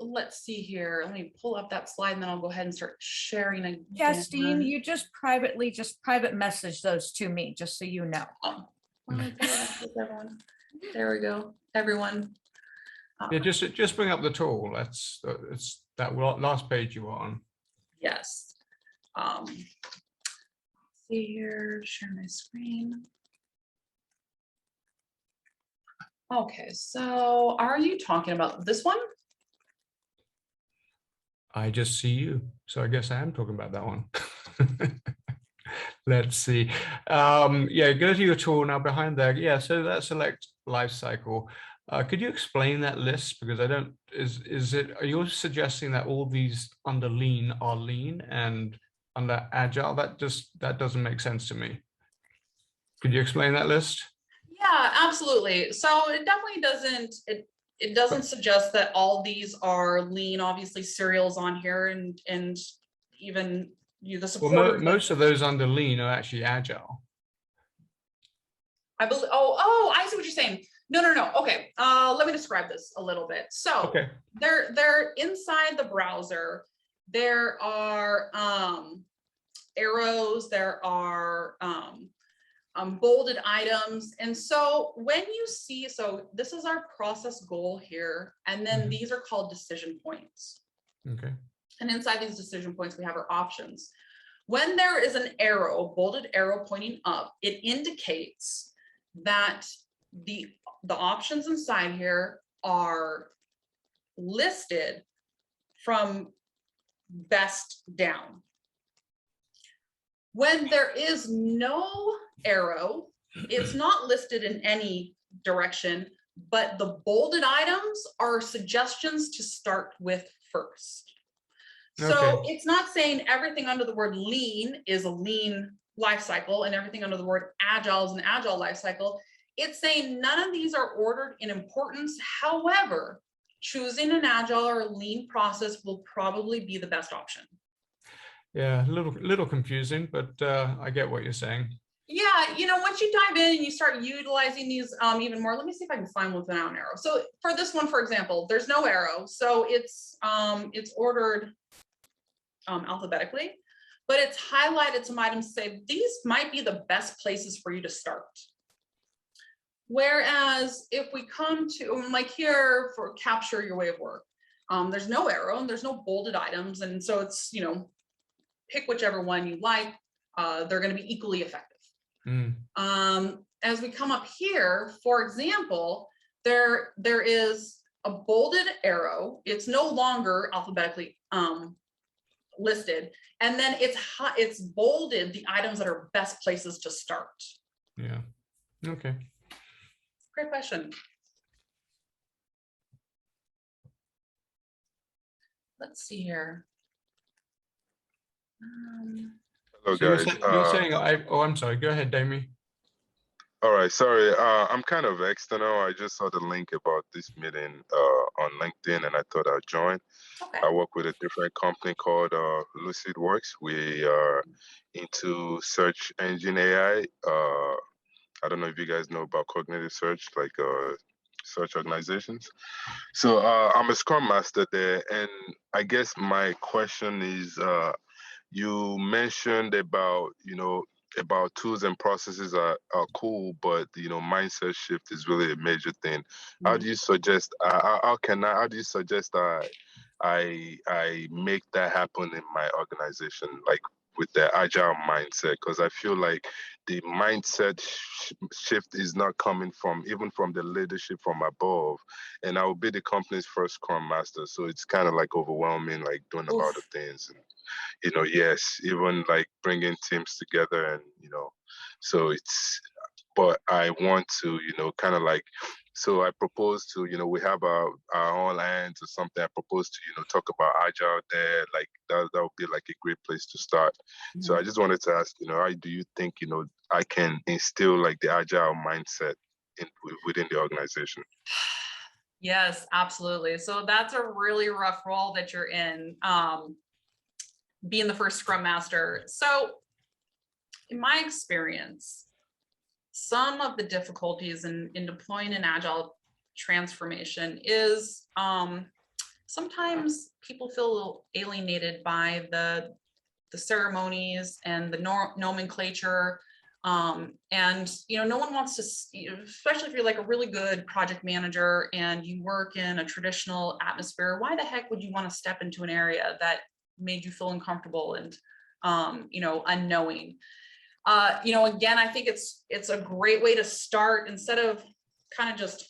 Let's see here. Let me pull up that slide and then I'll go ahead and start sharing again. Chastine, you just private message those to me, just so you know. Let me put it up with everyone. There we go, everyone. Yeah, just bring up the tool. It's that last page you were on. Yes. See here, share my screen. Okay, so are you talking about this one? I just see you, so I guess I am talking about that one. Let's see. Yeah, go to your tool now behind there. Yeah, so that select lifecycle. Could you explain that list? Because I don't, are you suggesting that all these under lean are lean and under agile? That doesn't make sense to me. Could you explain that list? Yeah, absolutely. So it definitely doesn't, it doesn't suggest that all these are lean. Obviously cereals on here and even the support. Well, most of those under lean are actually agile. I believe, oh, I see what you're saying. No. Okay, let me describe this a little bit. So okay, they're inside the browser. There are arrows, there are bolded items. And so when you see, so this is our process goal here, and then these are called decision points. Okay. And inside these decision points, we have our options. When there is an arrow, bolded arrow pointing up, it indicates that the options inside here are listed from best down. When there is no arrow, it's not listed in any direction, but the bolded items are suggestions to start with first. So Okay. it's not saying everything under the word lean is a lean life cycle and everything under the word agile is an agile life cycle. It's saying none of these are ordered in importance. However, choosing an agile or a lean process will probably be the best option. Yeah, a little confusing, but I get what you're saying. Yeah, once you dive in and you start utilizing these even more, let me see if I can find one without an arrow. So for this one, for example, there's no arrow, so it's ordered alphabetically, but it's highlighted some items to say these might be the best places for you to start. Whereas if we come to like here for capture your way of work, there's no arrow and there's no bolded items, and so it's pick whichever one you like. They're going to be equally effective. As we come up here, for example, there is a bolded arrow. It's no longer alphabetically listed, and then it's bolded the items that are best places to start. Yeah. Okay. Great question. Let's see here. Hello, So guys. you're saying I'm sorry. Go ahead, Damien. All right, sorry. I'm kind of external. I just saw the link about this meeting on LinkedIn, and I thought I'd join. Okay. I work with a different company called LucidWorks. We are into search engine AI. I don't know if you guys know about cognitive search, like search organizations. So I'm a Scrum Master there, and I guess my question is, you mentioned about about tools and processes are cool, but mindset shift is really a major thing. How do you suggest? How do you suggest I make that happen in my organization, like with the agile mindset? Because I feel like the mindset shift is not coming even from the leadership from above, and I will be the company's first Scrum Master, so it's kind of like overwhelming, like doing a lot of things. And, yes, even like bringing teams together and, so but I want to, kind of like, so I propose to, we have our own lands or something. I propose to, talk about Agile there, like that would be like a great place to start. So I just wanted to ask, how do you think, I can instill like the Agile mindset within the organization? Yes, absolutely. So that's a really rough role that you're in. being the first Scrum Master. So in my experience, some of the difficulties in deploying an Agile transformation is sometimes people feel a little alienated by the ceremonies and the nomenclature. And no one wants to, especially if you're like a really good project manager and you work in a traditional atmosphere, why the heck would you want to step into an area that made you feel uncomfortable and unknowing? Again, I think it's a great way to start, instead of kind of just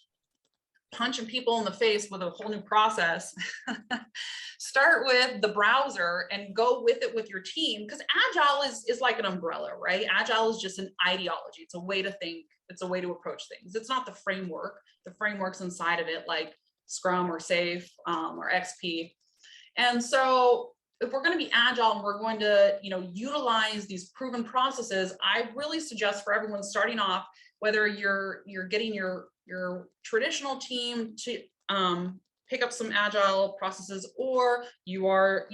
punching people in the face with a whole new process. Start with the browser and go with it with your team, because Agile is like an umbrella, right? Agile is just an ideology. It's a way to think. It's a way to approach things. It's not the framework. The framework's inside of it, like Scrum or SAFe or XP. And so if we're going to be Agile and we're going to utilize these proven processes, I really suggest for everyone starting off, whether you're getting your traditional team to pick up some Agile processes, or you are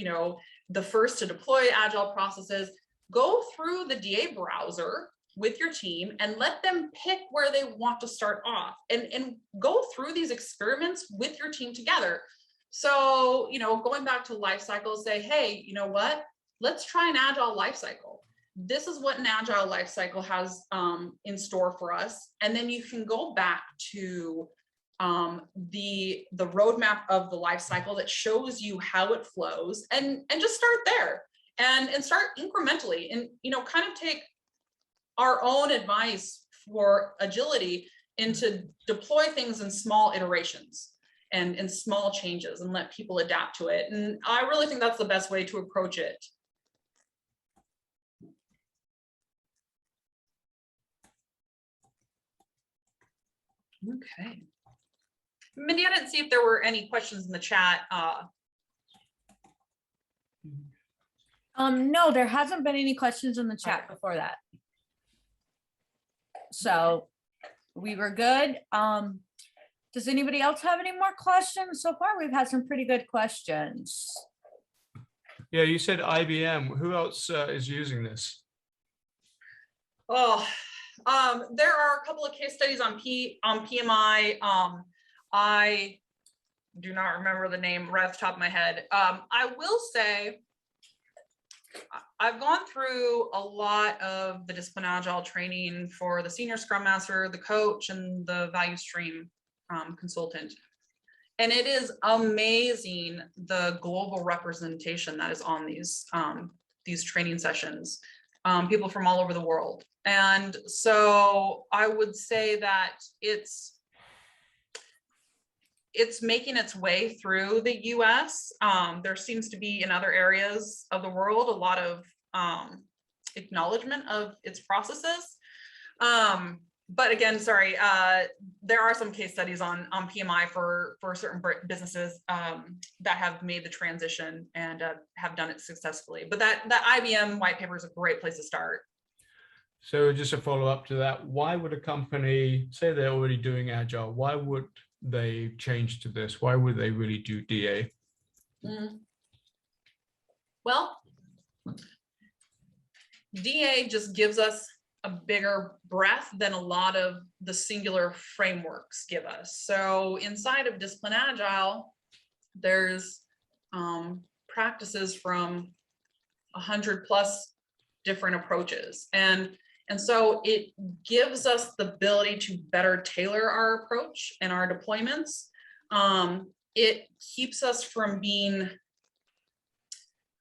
the first to deploy Agile processes, go through the DA browser with your team and let them pick where they want to start off, and go through these experiments with your team together. So going back to Lifecycle, say, hey, you know what, let's try an Agile Lifecycle. This is what an Agile Lifecycle has in store for us. And then you can go back to the roadmap of the Lifecycle that shows you how it flows, and just start there and start incrementally, and kind of take our own advice for agility into deploy things in small iterations and in small changes, and let people adapt to it. And I really think that's the best way to approach it. Okay. Mindy, I didn't see if there were any questions in the chat. No, there hasn't been any questions in the chat before that. So we were good. Does anybody else have any more questions? So far, we've had some pretty good questions. Yeah, you said IBM. Who else is using this? Oh, there are a couple of case studies on PMI. I do not remember the name right off the top of my head. I will say I've gone through a lot of the Discipline Agile training for the Senior Scrum Master, the coach, and the Value Stream consultant. And it is amazing the global representation that is on these training sessions, people from all over the world. And so I would say that it's making its way through the US. There seems to be in other areas of the world a lot of acknowledgement of its processes. But again, sorry, there are some case studies on PMI for certain businesses that have made the transition and have done it successfully. But that IBM white paper is a great place to start. So just a follow up to that, why would a company, say they're already doing Agile, why would they change to this? Why would they really do DA? Well, DA just gives us a bigger breadth than a lot of the singular frameworks give us. So inside of Discipline Agile, there's practices from 100+ different approaches. And so it gives us the ability to better tailor our approach and our deployments. It keeps us from being,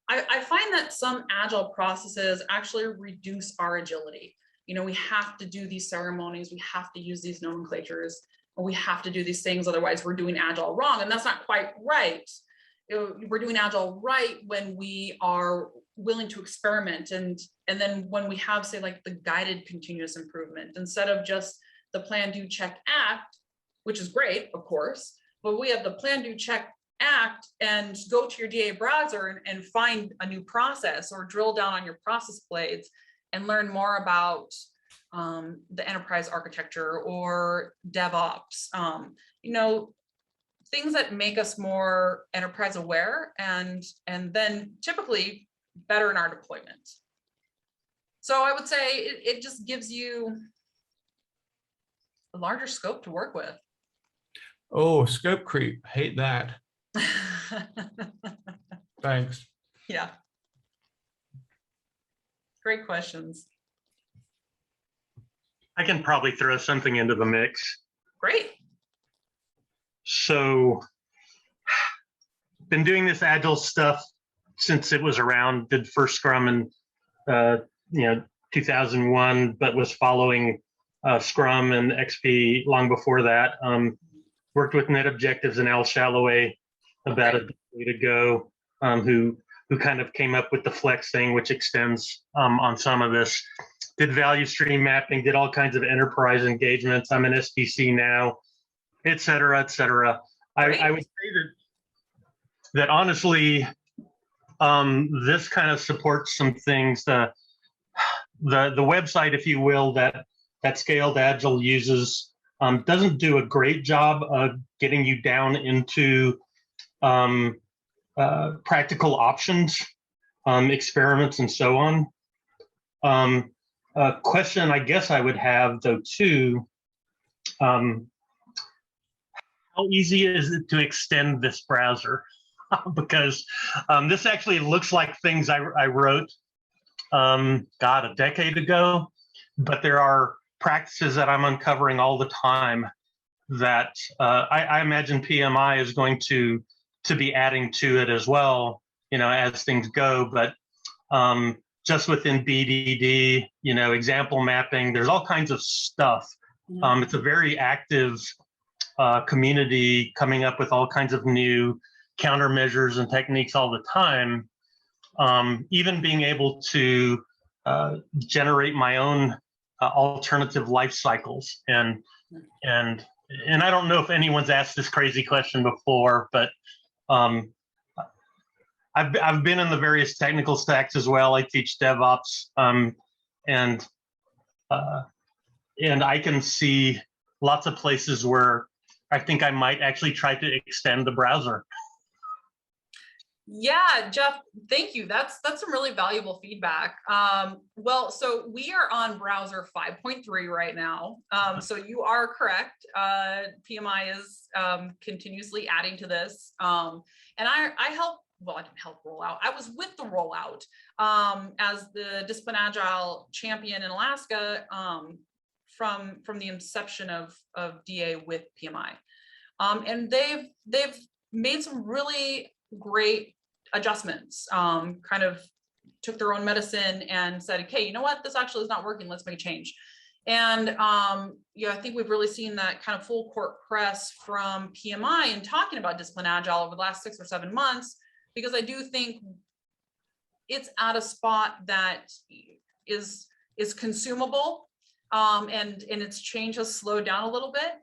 I find that some Agile processes actually reduce our agility. We have to do these ceremonies, we have to use these nomenclatures, or we have to do these things, otherwise we're doing Agile wrong. And that's not quite right. We're doing Agile right when we are willing to experiment, and then when we have, say, like the guided continuous improvement, instead of just the plan, do, check, act, which is great, of course, but we have the plan, do, check, act, and go to your DA browser and find a new process, or drill down on your process blades and learn more about the enterprise architecture or DevOps. Things that make us more enterprise aware, and then typically better in our deployment. So I would say it just gives you a larger scope to work with. Oh, scope creep. Hate that. Thanks. Yeah. Great questions. I can probably throw something into the mix. Great. So, been doing this Agile stuff since it was around. Did first Scrum in 2001, but was following Scrum and XP long before that. Worked with Net Objectives and Al Shalloway about a decade ago, who kind of came up with the Flex thing, which extends on some of this. Did value stream mapping, did all kinds of enterprise engagements. I'm an SPC now, et cetera, et cetera. I would say that honestly, this kind of supports some things. The website, if you will, that Scaled Agile uses doesn't do a great job of getting you down into practical options, experiments, and so on. A question I guess I would have, though, too, how easy is it to extend this browser? Because this actually looks like things I wrote, a decade ago, but there are practices that I'm uncovering all the time that I imagine PMI is going to be adding to it as well, as things go. But just within BDD, example mapping, there's all kinds of stuff. It's a very active community coming up with all kinds of new countermeasures and techniques all the time. Even being able to generate my own alternative life cycles. And I don't know if anyone's asked this crazy question before, but I've been in the various technical stacks as well. I teach DevOps, and I can see lots of places where I think I might actually try to extend the browser. Yeah, Jeff, thank you. That's some really valuable feedback. Well, so we are on browser 5.3 right now. So you are correct. PMI is continuously adding to this. And I help, well, I didn't help roll out. I was with the rollout as the Discipline Agile champion in Alaska from the inception of DA with PMI. And they've made some really great adjustments, kind of took their own medicine and said, okay, you know what, this actually is not working, let's make a change. And I think we've really seen that kind of full court press from PMI in talking about Discipline Agile over the last 6 or 7 months, because I do think it's at a spot that is consumable, and its change has slowed down a little bit.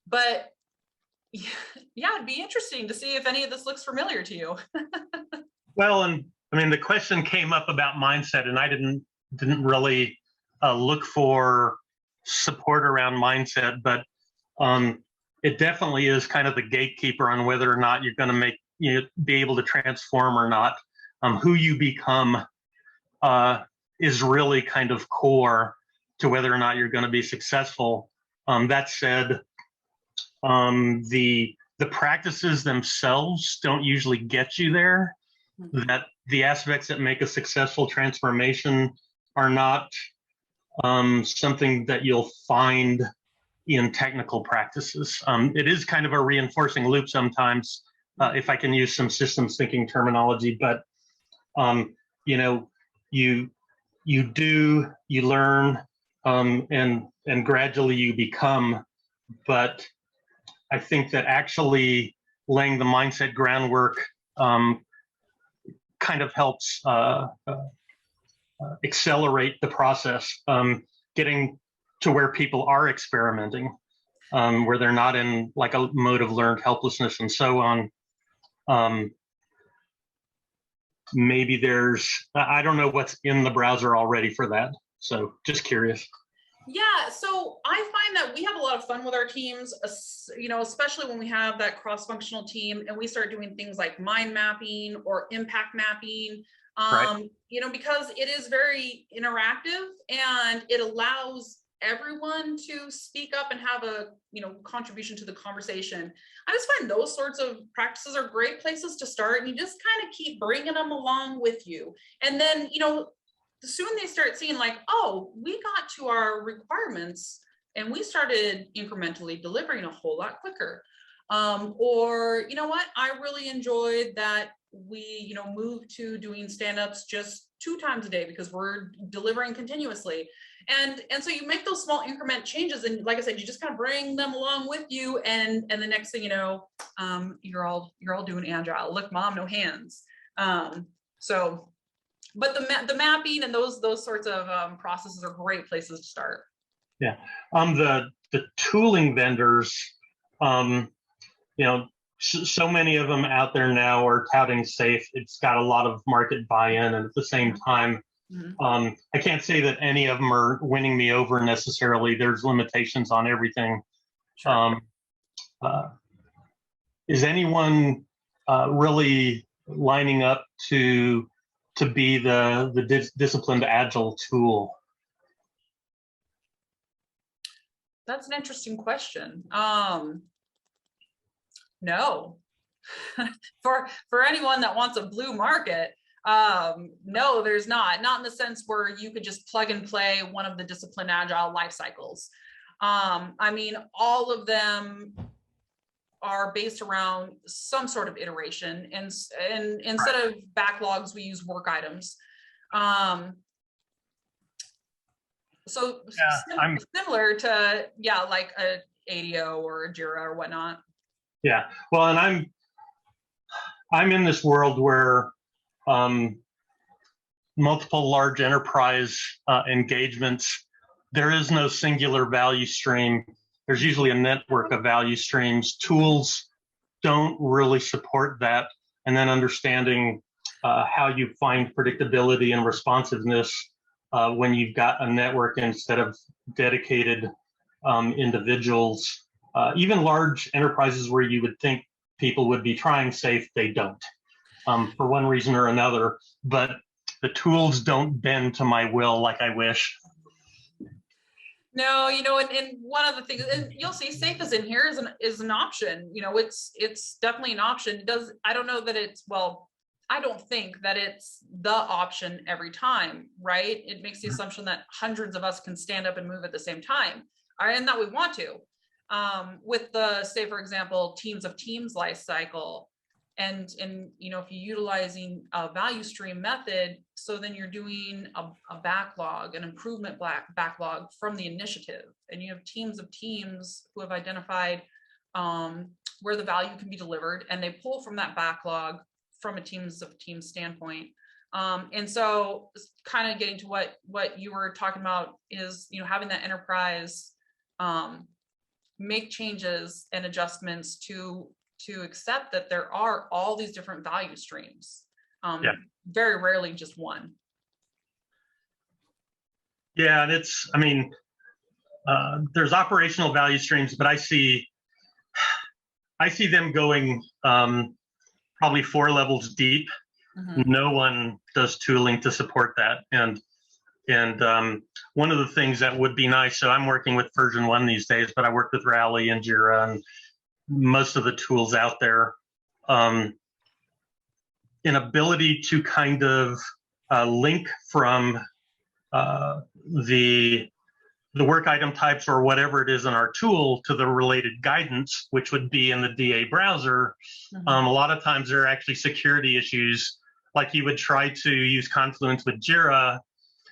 But yeah, it'd be interesting to see if any of this looks familiar to you. Well, and I mean, the question came up about mindset, and I didn't really look for support around mindset, but it definitely is kind of the gatekeeper on whether or not you're going to be able to transform or not. Who you become is really kind of core to whether or not you're going to be successful. That said, the practices themselves don't usually get you there. That the aspects that make a successful transformation are not something that you'll find in technical practices. It is kind of a reinforcing loop sometimes, if I can use some systems thinking terminology, but you learn, and gradually you become. But I think that actually laying the mindset groundwork kind of helps accelerate the process, getting to where people are experimenting, where they're not in like a mode of learned helplessness and so on. Maybe I don't know what's in the browser already for that. So just curious. Yeah, so I find that we have a lot of fun with our teams, especially when we have that cross-functional team and we start doing things like mind mapping or impact mapping. Right. You know, because it is very interactive and it allows everyone to speak up and have a, you know, contribution to the conversation. I just find those sorts of practices are great places to start, and you just kind of keep bringing them along with you. And then, you know, soon they start seeing like, oh, we got to our requirements and we started incrementally delivering a whole lot quicker. Or, you know what, I really enjoyed that we, you know, moved to doing stand-ups just 2 times a day because we're delivering continuously. And so you make those small increment changes, and like I said, you just kind of bring them along with you, and the next thing you know, you're all doing Agile. Look, mom, no hands. So, but the mapping and those sorts of processes are great places to start. Yeah. The tooling vendors, you know, so many of them out there now are touting SAFe. It's got a lot of market buy-in, and at the same time, I can't say that any of them are winning me over necessarily. There's limitations on everything. Sure. Is anyone really lining up to be the disciplined Agile tool? That's an interesting question. No. for anyone that wants a blue market, no, there's not in the sense where you could just plug and play one of the disciplined Agile life cycles. I mean, all of them are based around some sort of iteration, and instead of backlogs, we use work items. So yeah, similar to, yeah, like a ADO or a Jira or whatnot. Yeah, well, and I'm in this world where multiple large enterprise engagements, there is no singular value stream. There's usually a network of value streams. Tools don't really support that. And then understanding how you find predictability and responsiveness when you've got a network instead of dedicated individuals. Even large enterprises where you would think people would be trying SAFe, they don't, for one reason or another. But the tools don't bend to my will like I wish. No, you know, and one of the things, and you'll see SAFe is in here is an option. You know, it's definitely an option. I don't know that it's, well, I don't think that it's the option every time, right? It makes the assumption that hundreds of us can stand up and move at the same time, and that we want to. With the, say, for example, teams of teams life cycle, and you know, if you're utilizing a value stream method, so then you're doing a backlog, an improvement backlog from the initiative, and you have teams of teams who have identified where the value can be delivered, and they pull from that backlog from a teams of teams standpoint. And so kind of getting to what you were talking about is, you know, having that enterprise make changes and adjustments to accept that there are all these different value streams. Yeah. Very rarely just one. Yeah, and it's, I mean, there's operational value streams, but I see them going probably 4 levels deep. Mm-hmm. No one does tooling to support that. And one of the things that would be nice, so I'm working with version 1 these days, but I work with Rally and Jira and most of the tools out there, an ability to kind of link from the work item types or whatever it is in our tool to the related guidance, which would be in the DA browser. Mm-hmm. A lot of times there are actually security issues, like you would try to use Confluence with Jira.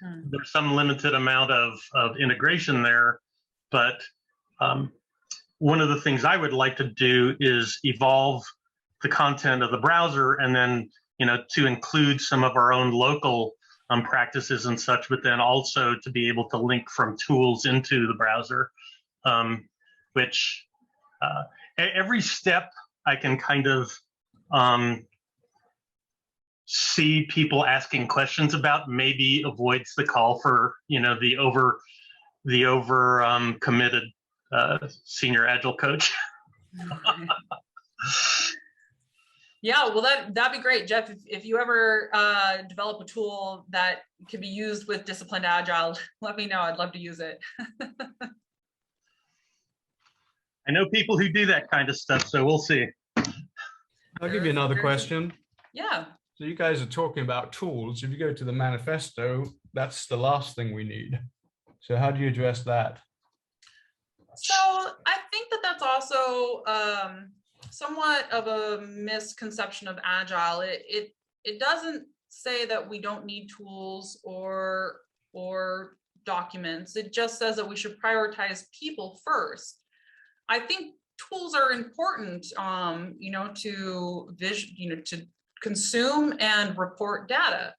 Mm-hmm. There's some limited amount of integration there, but one of the things I would like to do is evolve the content of the browser, and then, you know, to include some of our own local practices and such, but then also to be able to link from tools into the browser, which every step I can kind of see people asking questions about maybe avoids the call for, you know, the over committed senior Agile coach. Yeah, well, that'd be great, Jeff. If you ever develop a tool that can be used with disciplined agile, let me know. I'd love to use it. I know people who do that kind of stuff, so we'll see. I'll give you another question. Yeah. So you guys are talking about tools. If you go to the manifesto, that's the last thing we need. So how do you address that? So I think that that's also somewhat of a misconception of Agile. It doesn't say that we don't need tools or documents. It just says that we should prioritize people first. I think tools are important, to consume and report data.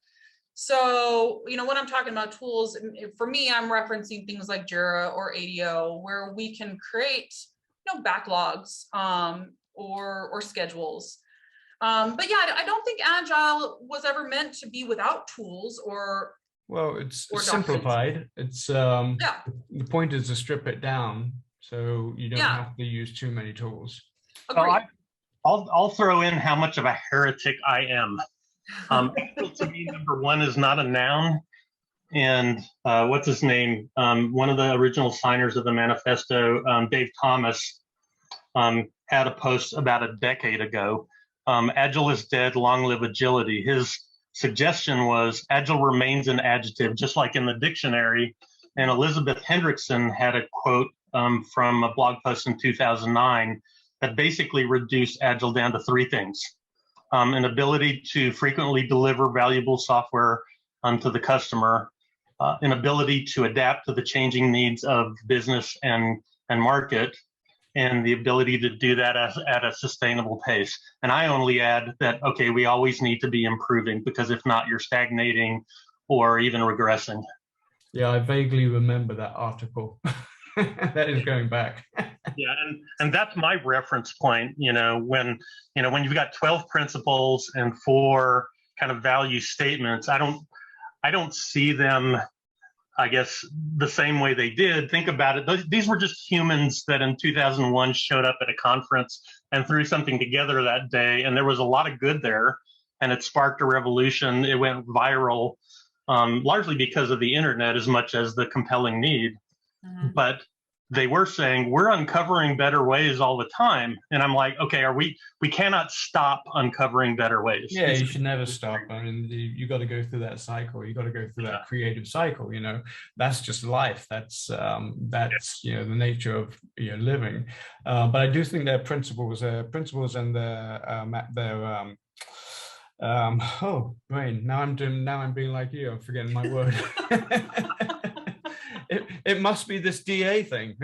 So, when I'm talking about tools, for me, I'm referencing things like Jira or ADO, where we can create, backlogs or schedules. But yeah, I don't think Agile was ever meant to be without tools or. Well, it's or simplified. It's Yeah. The point is to strip it down so you don't Yeah. have to use too many tools. Agreed. I'll throw in how much of a heretic I am. To me, number one is not a noun. And what's his name? One of the original signers of the manifesto, Dave Thomas, had a post about a decade ago. Agile is dead, long live agility. His suggestion was Agile remains an adjective, just like in the dictionary. And Elizabeth Hendrickson had a quote from a blog post in 2009 that basically reduced Agile down to three things. An ability to frequently deliver valuable software to the customer, an ability to adapt to the changing needs of business and market, and the ability to do that at a sustainable pace. And I only add that, okay, we always need to be improving, because if not, you're stagnating or even regressing. Yeah, I vaguely remember that article. That is going back. Yeah, and that's my reference point, when you've got 12 principles and 4 kind of value statements, I don't see them, I guess, the same way they did. Think about it. These were just humans that in 2001 showed up at a conference and threw something together that day. And there was a lot of good there, and it sparked a revolution. It went viral, largely because of the internet as much as the compelling need. Mm-hmm. But they were saying, we're uncovering better ways all the time. And I'm like, okay, we cannot stop uncovering better ways. Yeah, you should never stop. I mean, you got to go through that cycle. You got to go through that creative cycle, that's just life. That's the nature of living. But I do think their principles and their brain. Now I'm being like you. I'm forgetting my word. It must be this DA thing.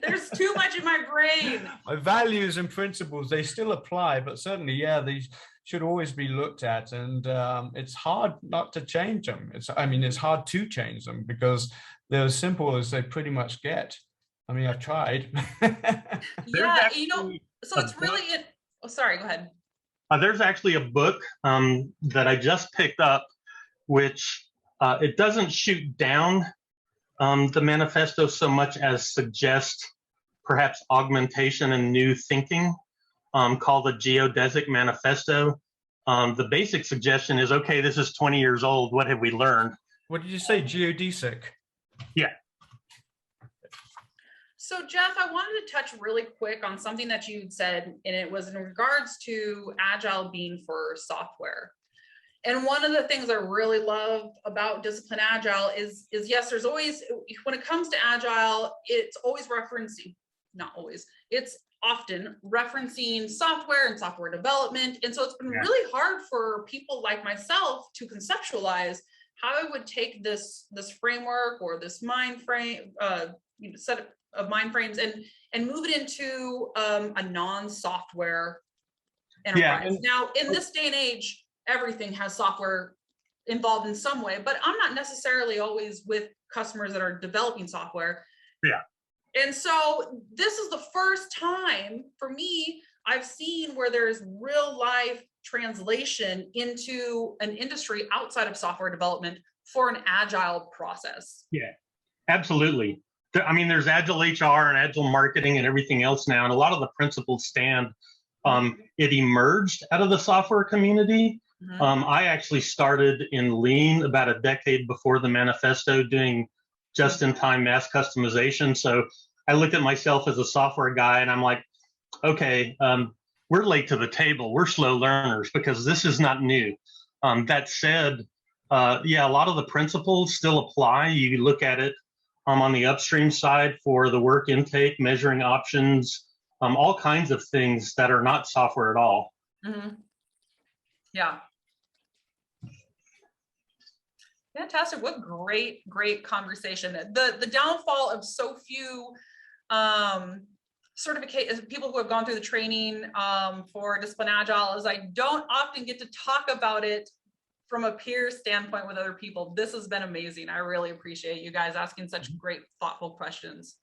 There's too much in my brain. My values and principles, they still apply, but certainly, yeah, these should always be looked at. And it's hard not to change them. It's hard to change them because they're as simple as they pretty much get. I mean, I've tried. Yeah, so it's really it. Oh, sorry, go ahead. There's actually a book that I just picked up, which it doesn't shoot down the manifesto so much as suggest perhaps augmentation and new thinking, called the Geodesic Manifesto. The basic suggestion is, okay, this is 20 years old. What have we learned? What did you say, geodesic? Yeah. So Jeff, I wanted to touch really quick on something that you said, and it was in regards to Agile being for software. And one of the things I really love about Discipline Agile is yes, there's always, when it comes to Agile, it's always referencing, not always, it's often referencing software and software development. And so it's been really hard for people like myself to conceptualize how I would take this framework or this mind frame, set of mind frames and move it into a non-software enterprise. Yeah, now, in this day and age, everything has software involved in some way, but I'm not necessarily always with customers that are developing software. Yeah. And so this is the first time for me I've seen where there's real life translation into an industry outside of software development for an Agile process. Yeah, absolutely. I mean, there's Agile HR and Agile marketing and everything else now, and a lot of the principles stand It emerged out of the software community. Mhm. I actually started in Lean about a decade before the manifesto doing just-in-time mass customization. So I looked at myself as a software guy and I'm like, okay, we're late to the table. We're slow learners because this is not new. That said, yeah, a lot of the principles still apply. You look at it on the upstream side for the work intake, measuring options, all kinds of things that are not software at all. Mhm. Yeah. Fantastic. What great conversation. The downfall of so few people who have gone through the training for Discipline Agile is I don't often get to talk about it from a peer standpoint with other people. This has been amazing. I really appreciate you guys asking such great, thoughtful questions.